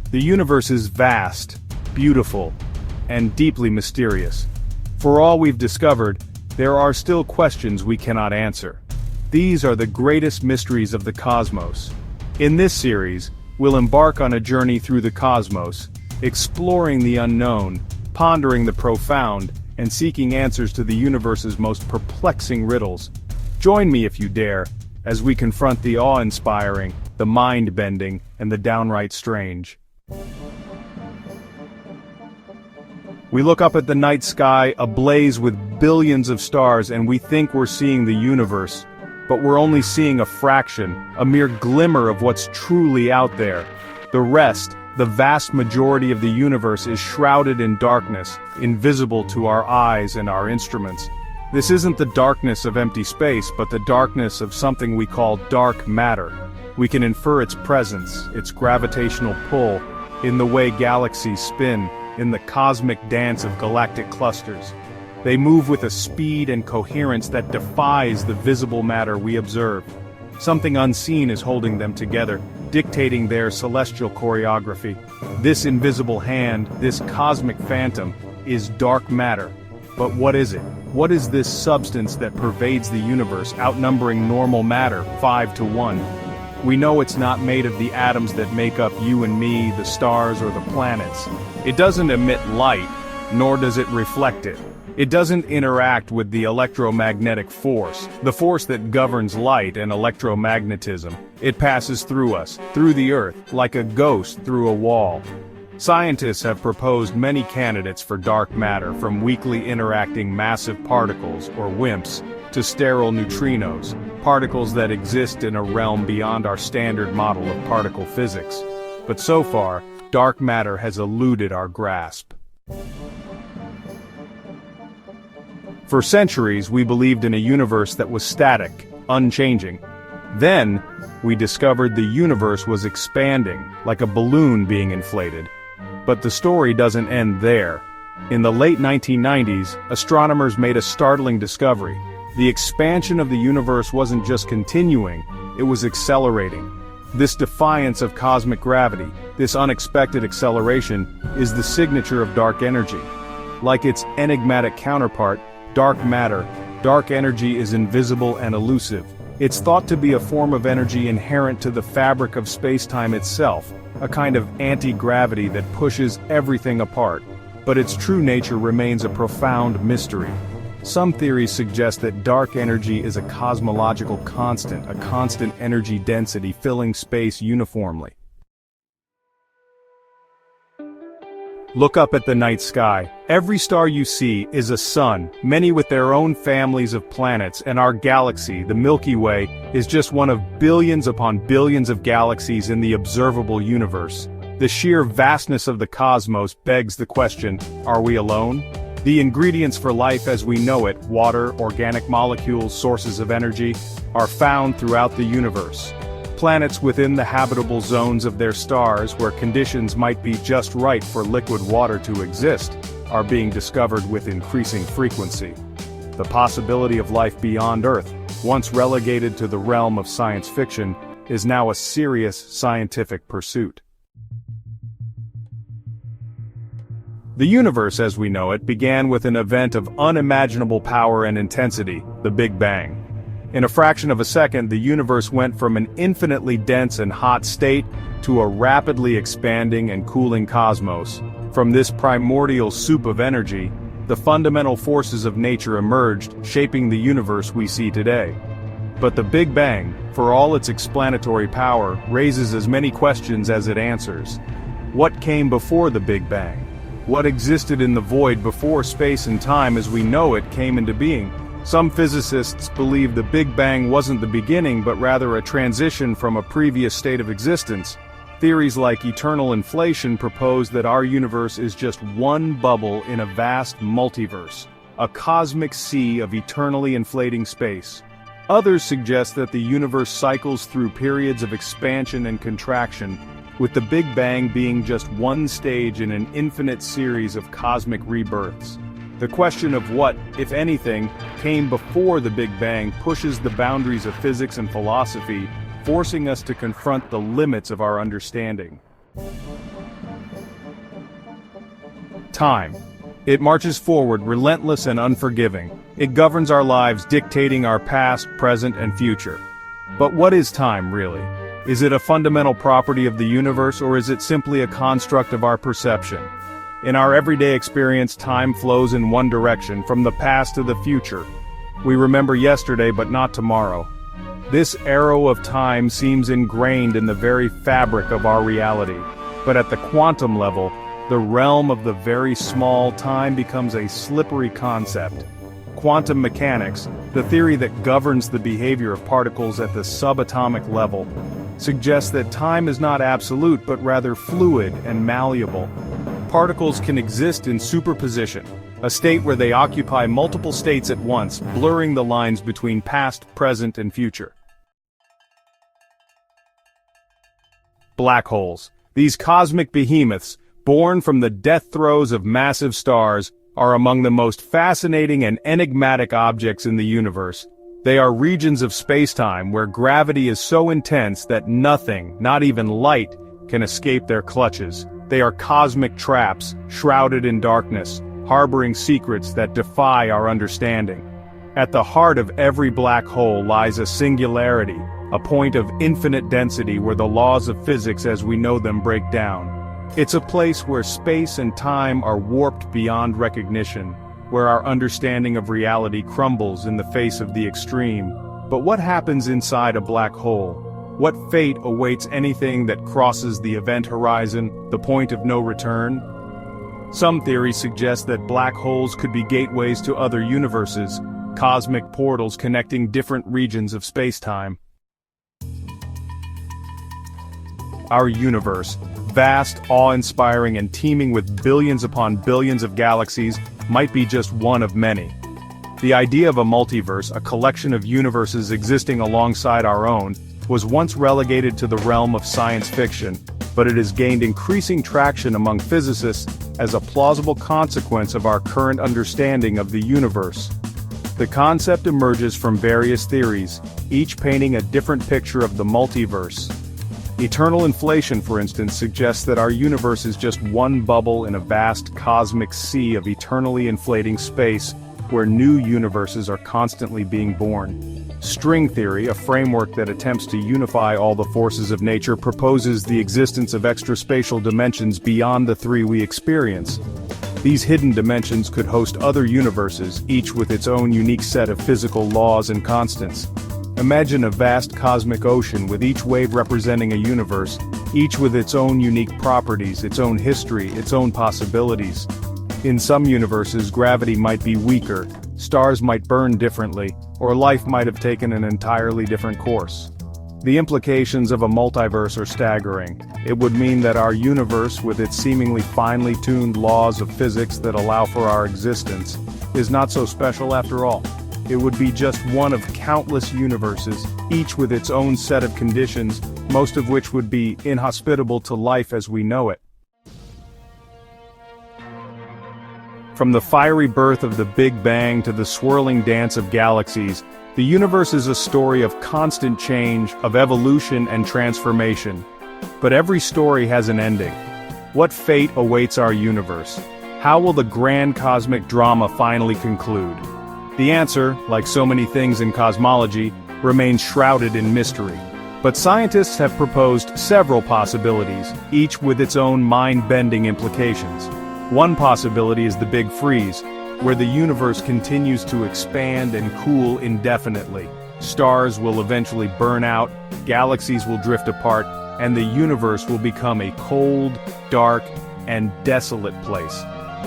The universe is vast, beautiful, and deeply mysterious. For all we've discovered, there are still questions we cannot answer. These are the greatest mysteries of the cosmos. In this series, we'll embark on a journey through the cosmos, exploring the unknown, pondering the profound, and seeking answers to the universe's most perplexing riddles. Join me if you dare, as we confront the awe-inspiring, the mind-bending, and the downright strange. We look up at the night sky, ablaze with billions of stars, and we think we're seeing the universe. But we're only seeing a fraction, a mere glimmer of what's truly out there. The rest, the vast majority of the universe, is shrouded in darkness, invisible to our eyes and our instruments. This isn't the darkness of empty space, but the darkness of something we call dark matter. We can infer its presence, its gravitational pull, in the way galaxies spin, in the cosmic dance of galactic clusters. They move with a speed and coherence that defies the visible matter we observe. Something unseen is holding them together, dictating their celestial choreography. This invisible hand, this cosmic phantom, is dark matter. But what is it? What is this substance that pervades the universe, outnumbering normal matter 5 to 1? We know it's not made of the atoms that make up you and me, the stars or the planets. It doesn't emit light, nor does it reflect it. It doesn't interact with the electromagnetic force, the force that governs light and electromagnetism. It passes through us, through the Earth, like a ghost through a wall. Scientists have proposed many candidates for dark matter, from weakly interacting massive particles, or WIMPs, to sterile neutrinos, particles that exist in a realm beyond our standard model of particle physics. But so far, dark matter has eluded our grasp. For centuries, we believed in a universe that was static, unchanging. Then, we discovered the universe was expanding, like a balloon being inflated. But the story doesn't end there. In the late 1990s, astronomers made a startling discovery. The expansion of the universe wasn't just continuing, it was accelerating. This defiance of cosmic gravity, this unexpected acceleration, is the signature of dark energy. Like its enigmatic counterpart, dark matter, dark energy is invisible and elusive. It's thought to be a form of energy inherent to the fabric of space-time itself, a kind of anti-gravity that pushes everything apart. But its true nature remains a profound mystery. Some theories suggest that dark energy is a cosmological constant, a constant energy density filling space uniformly. Look up at the night sky. Every star you see is a sun, many with their own families of planets, and our galaxy, the Milky Way, is just one of billions upon billions of galaxies in the observable universe. The sheer vastness of the cosmos begs the question, are we alone? The ingredients for life as we know it, water, organic molecules, sources of energy, are found throughout the universe. Planets within the habitable zones of their stars, where conditions might be just right for liquid water to exist, are being discovered with increasing frequency. The possibility of life beyond Earth, once relegated to the realm of science fiction, is now a serious scientific pursuit. The universe as we know it began with an event of unimaginable power and intensity, the Big Bang. In a fraction of a second, the universe went from an infinitely dense and hot state to a rapidly expanding and cooling cosmos. From this primordial soup of energy, the fundamental forces of nature emerged, shaping the universe we see today. But the Big Bang, for all its explanatory power, raises as many questions as it answers. What came before the Big Bang? What existed in the void before space and time as we know it came into being? Some physicists believe the Big Bang wasn't the beginning but rather a transition from a previous state of existence. Theories like eternal inflation propose that our universe is just one bubble in a vast multiverse, a cosmic sea of eternally inflating space. Others suggest that the universe cycles through periods of expansion and contraction, with the Big Bang being just one stage in an infinite series of cosmic rebirths. The question of what, if anything, came before the Big Bang pushes the boundaries of physics and philosophy, forcing us to confront the limits of our understanding. Time. It marches forward, relentless and unforgiving. It governs our lives, dictating our past, present, and future. But what is time, really? Is it a fundamental property of the universe, or is it simply a construct of our perception? In our everyday experience, time flows in one direction, from the past to the future. We remember yesterday, but not tomorrow. This arrow of time seems ingrained in the very fabric of our reality. But at the quantum level, the realm of the very small, time becomes a slippery concept. Quantum mechanics, the theory that governs the behavior of particles at the subatomic level, suggests that time is not absolute but rather fluid and malleable. Particles can exist in superposition, a state where they occupy multiple states at once, blurring the lines between past, present, and future. Black holes. These cosmic behemoths, born from the death throes of massive stars, are among the most fascinating and enigmatic objects in the universe. They are regions of spacetime where gravity is so intense that nothing, not even light, can escape their clutches. They are cosmic traps, shrouded in darkness, harboring secrets that defy our understanding. At the heart of every black hole lies a singularity, a point of infinite density where the laws of physics as we know them break down. It's a place where space and time are warped beyond recognition, where our understanding of reality crumbles in the face of the extreme. But what happens inside a black hole? What fate awaits anything that crosses the event horizon, the point of no return? Some theories suggest that black holes could be gateways to other universes, cosmic portals connecting different regions of space-time. Our universe, vast, awe-inspiring, and teeming with billions upon billions of galaxies, might be just one of many. The idea of a multiverse, a collection of universes existing alongside our own, was once relegated to the realm of science fiction, but it has gained increasing traction among physicists as a plausible consequence of our current understanding of the universe. The concept emerges from various theories, each painting a different picture of the multiverse. Eternal inflation, for instance, suggests that our universe is just one bubble in a vast cosmic sea of eternally inflating space, where new universes are constantly being born. String theory, a framework that attempts to unify all the forces of nature, proposes the existence of extraspatial dimensions beyond the three we experience. These hidden dimensions could host other universes, each with its own unique set of physical laws and constants. Imagine a vast cosmic ocean with each wave representing a universe, each with its own unique properties, its own history, its own possibilities. In some universes, gravity might be weaker, stars might burn differently, or life might have taken an entirely different course. The implications of a multiverse are staggering. It would mean that our universe, with its seemingly finely tuned laws of physics that allow for our existence, is not so special after all. It would be just one of countless universes, each with its own set of conditions, most of which would be inhospitable to life as we know it. From the fiery birth of the Big Bang to the swirling dance of galaxies, the universe is a story of constant change, of evolution and transformation. But every story has an ending. What fate awaits our universe? How will the grand cosmic drama finally conclude? The answer, like so many things in cosmology, remains shrouded in mystery. But scientists have proposed several possibilities, each with its own mind-bending implications. One possibility is the Big Freeze, where the universe continues to expand and cool indefinitely. Stars will eventually burn out, galaxies will drift apart, and the universe will become a cold, dark, and desolate place.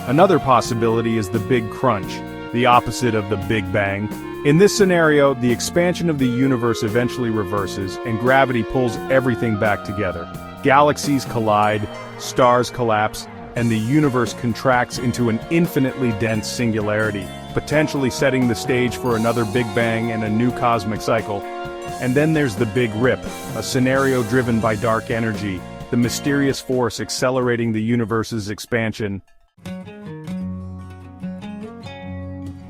Another possibility is the Big Crunch, the opposite of the Big Bang. In this scenario, the expansion of the universe eventually reverses, and gravity pulls everything back together. Galaxies collide, stars collapse, and the universe contracts into an infinitely dense singularity, potentially setting the stage for another Big Bang and a new cosmic cycle. And then there's the Big Rip, a scenario driven by dark energy, the mysterious force accelerating the universe's expansion.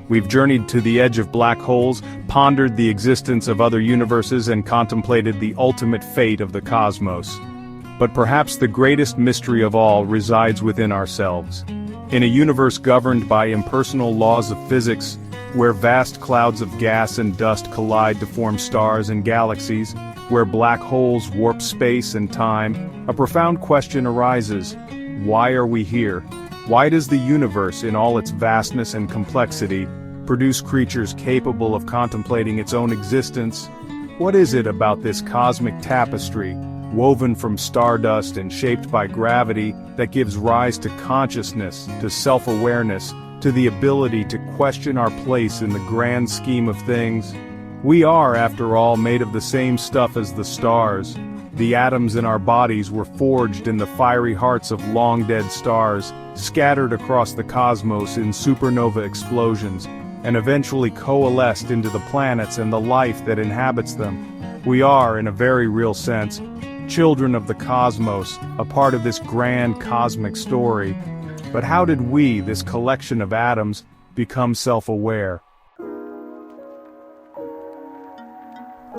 We've journeyed to the edge of black holes, pondered the existence of other universes, and contemplated the ultimate fate of the cosmos. But perhaps the greatest mystery of all resides within ourselves. In a universe governed by impersonal laws of physics, where vast clouds of gas and dust collide to form stars and galaxies, where black holes warp space and time, a profound question arises. Why are we here? Why does the universe, in all its vastness and complexity, produce creatures capable of contemplating its own existence? What is it about this cosmic tapestry, woven from stardust and shaped by gravity, that gives rise to consciousness, to self-awareness, to the ability to question our place in the grand scheme of things? We are, after all, made of the same stuff as the stars. The atoms in our bodies were forged in the fiery hearts of long-dead stars, scattered across the cosmos in supernova explosions, and eventually coalesced into the planets and the life that inhabits them. We are, in a very real sense, children of the cosmos, a part of this grand cosmic story. But how did we, this collection of atoms, become self-aware?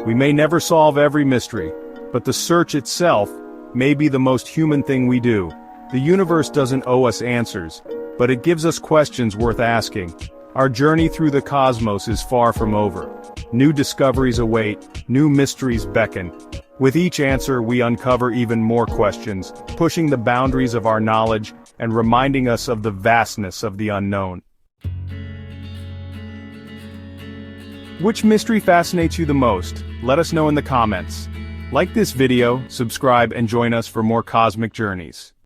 We may never solve every mystery, but the search itself may be the most human thing we do. The universe doesn't owe us answers, but it gives us questions worth asking. Our journey through the cosmos is far from over. New discoveries await, new mysteries beckon. With each answer, we uncover even more questions, pushing the boundaries of our knowledge and reminding us of the vastness of the unknown. Which mystery fascinates you the most? Let us know in the comments. Like this video, subscribe, and join us for more cosmic journeys.